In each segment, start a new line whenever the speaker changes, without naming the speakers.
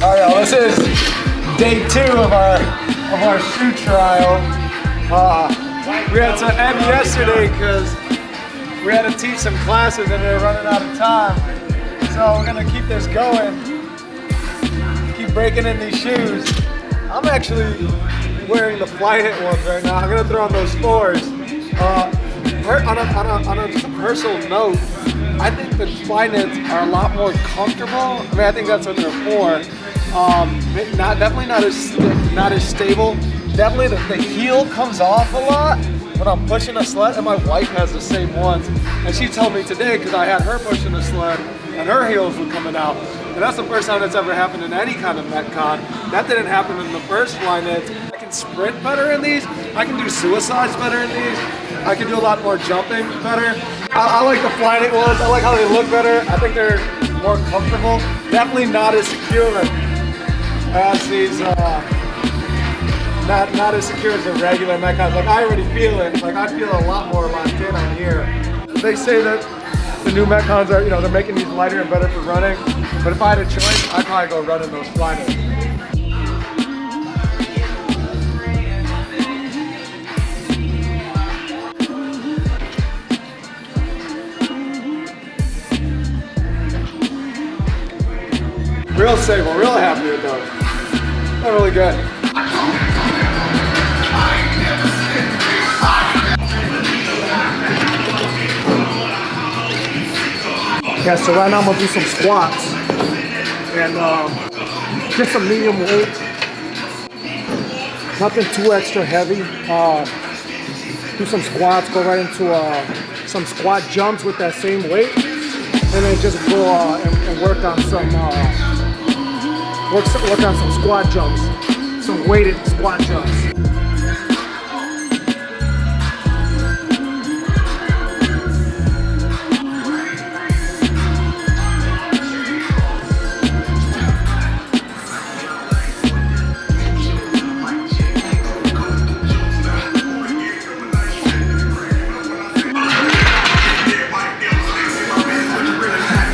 All right, y'all, this is day 2 of our shoe trial. We had to end yesterday because we had to teach some classes and they were running out of time. So we're gonna keep this going, keep breaking in these shoes. I'm actually wearing the Flyknit ones right now. I'm gonna throw on those 4s. On a just a personal note, I think the Flyknits are a lot more comfortable. I mean, I think that's what they're for. Definitely not as stable. Definitely the heel comes off a lot when I'm pushing a sled, and my wife has the same ones. And she told me today, because I had her pushing the sled, and her heels were coming out. And that's the first time that's ever happened in any kind of Metcon. That didn't happen in the first Flyknit. I can sprint better in these. I can do suicides better in these. I can do a lot more jumping better. I like the Flyknit ones. I like how they look better. I think they're more comfortable. Definitely not as secure as these, not as secure as the regular Metcons. Like, I already feel it. Like, I feel a lot more locked in on here. They say that the new Metcons are, they're making these lighter and better for running. But if I had a choice, I'd probably go run in those Flyknits. Real stable, real happy with those. They're really good. Yeah, so right now I'm gonna do some squats and just some medium weight. Nothing too extra heavy. Do some squats, go right into some squat jumps with that same weight, and then just go and work on some work on some squat jumps, some weighted squat jumps.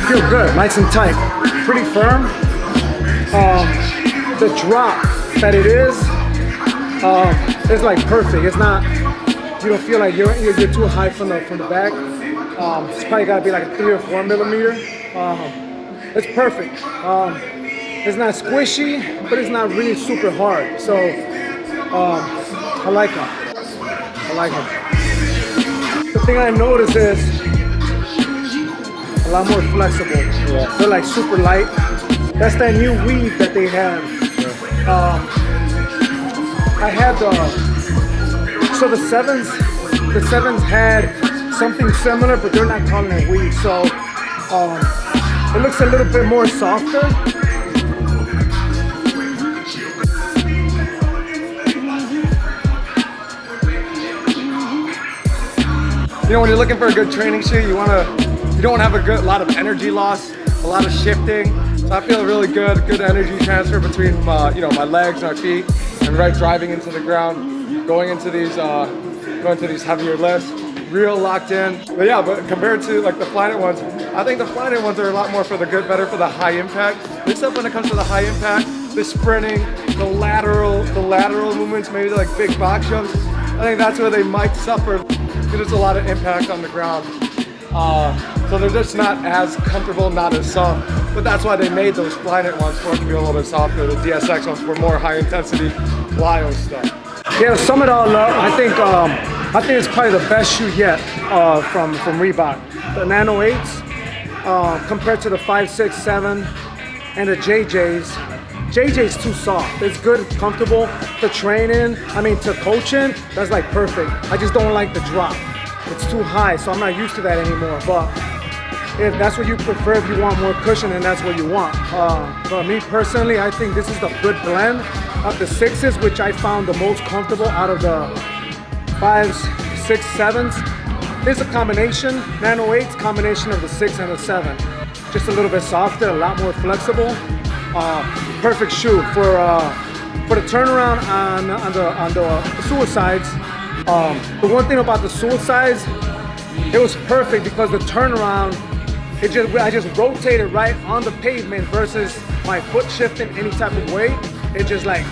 Feel good, nice and tight, pretty firm. The drop that it is like perfect. It's not, you don't feel like you're too high from the back. It's probably got to be like a 3 or 4 millimeter. It's perfect. It's not squishy, but it's not really super hard. So I like them. I like them. The thing I noticed is a lot more flexible. Yeah. They're like super light. That's that new weave that they have. I had so the sevens had something similar, but they're not calling it weave. So it looks a little bit more softer. When you're looking for a good training shoe, you don't want to have a lot of energy loss, a lot of shifting. So I feel really good energy transfer between my legs, my feet, and right driving into the ground, going into these heavier lifts, real locked in. But yeah, but compared to like the Flyknit ones, I think the Flyknit ones are a lot more better for the high impact. Except when it comes to the high impact, the sprinting, the lateral movements, maybe like big box jumps. I think that's where they might suffer because there's a lot of impact on the ground. So they're just not as comfortable, not as soft. But that's why they made those Flyknit ones for it to be a little bit softer. The DSX ones were more high intensity plyo stuff. Yeah, to sum it all up, I think it's probably the best shoe yet from Reebok. The Nano 8s compared to the 5, 6, 7 and the JJs. JJ's too soft. It's good, comfortable to train in. I mean, to coach in, that's like perfect. I just don't like the drop. It's too high, so I'm not used to that anymore. But if that's what you prefer, if you want more cushion, then that's what you want. But me personally, I think this is the good blend of the 6s, which I found the most comfortable out of the 5s, 6, 7s. It's a combination, Nano 8's combination of the 6 and the 7. Just a little bit softer, a lot more flexible. Perfect shoe for the turnaround on the suicides. The one thing about the suicides, it was perfect because the turnaround, I just rotated right on the pavement versus my foot shifting any type of way, it just like,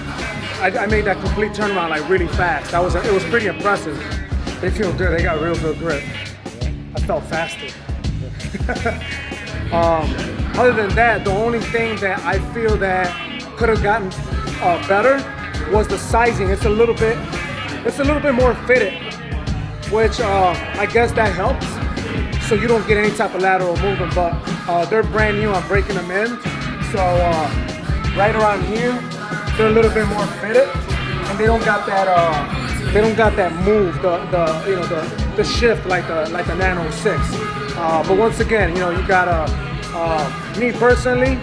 I made that complete turnaround like really fast. It was pretty impressive. They feel good, they got real good grip. I felt faster. Other than that, the only thing that I feel that could have gotten better was the sizing. It's a little bit more fitted, which I guess that helps, so you don't get any type of lateral movement. But they're brand new. I'm breaking them in, so right around here, they're a little bit more fitted, and they don't got that move, the shift like the Nano 6. But once again, you gotta, me personally,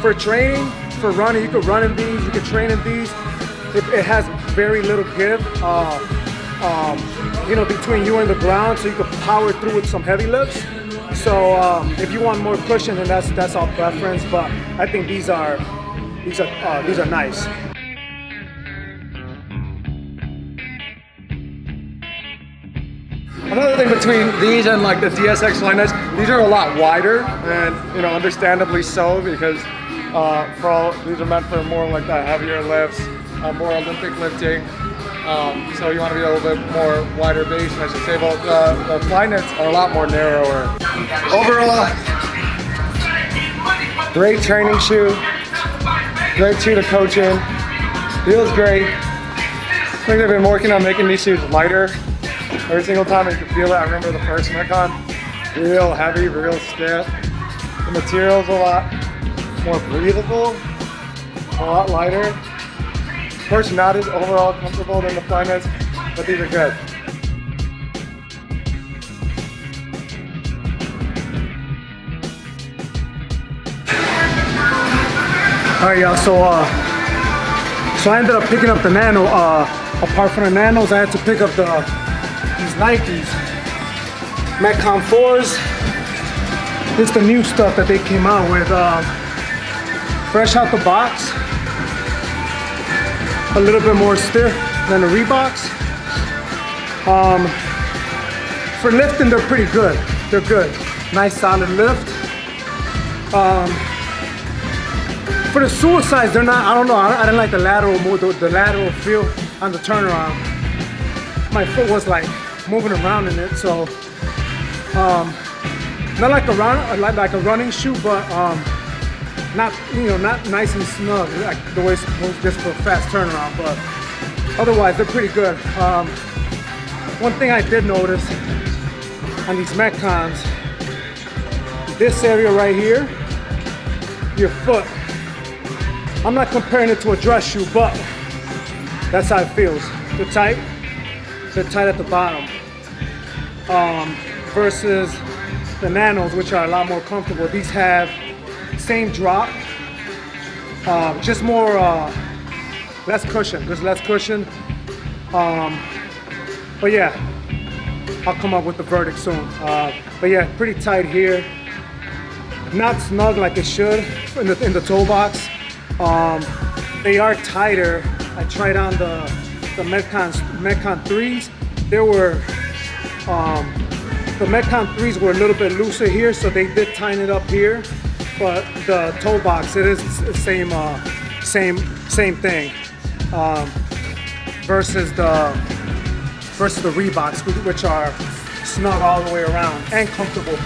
for training, for running, you could run in these, you could train in these. It has very little give, between you and the ground, so you could power through with some heavy lifts. So if you want more cushion, then that's our preference. But I think these are nice. Another thing between these and like the DSX Flyknits, these are a lot wider, and understandably so, because these are meant for more like the heavier lifts, more Olympic lifting. So you want to be a little bit more wider base, I should say. But the Flyknits are a lot more narrower. Overall, great training shoe. Great shoe to coach in. Feels great. I think they've been working on making these shoes lighter. Every single time you can feel it. I remember the first Metcon, real heavy, real stiff. The material's a lot more breathable, a lot lighter. Of course, not as overall comfortable than the Flyknits, but these are good. All right, y'all. So I ended up picking up the Nano. Apart from the Nanos, I had to pick up these Nikes Metcon 4s. It's the new stuff that they came out with. Fresh out the box. A little bit more stiff than the Reeboks. For lifting, they're pretty good. They're good. Nice solid lift. For the suicides, they're not, I don't know, I didn't like the lateral move, the lateral feel on the turnaround. My foot was like moving around in it, so not like a running shoe, but not nice and snug like the way it's supposed, just for a fast turnaround. But otherwise, they're pretty good. One thing I did notice on these Metcons, this area right here, your foot. I'm not comparing it to a dress shoe, but that's how it feels. They're tight at the bottom. Versus the Nanos, which are a lot more comfortable. These have same drop, just more, less cushion. There's less cushion. But yeah, I'll come up with the verdict soon. But yeah, pretty tight here. Not snug like it should in the toe box. They are tighter. I tried on the Metcon 3s. They were the Metcon 3s were a little bit looser here, so they did tighten it up here. But the toe box, it is the same thing. Versus the Reeboks, which are snug all the way around and comfortable.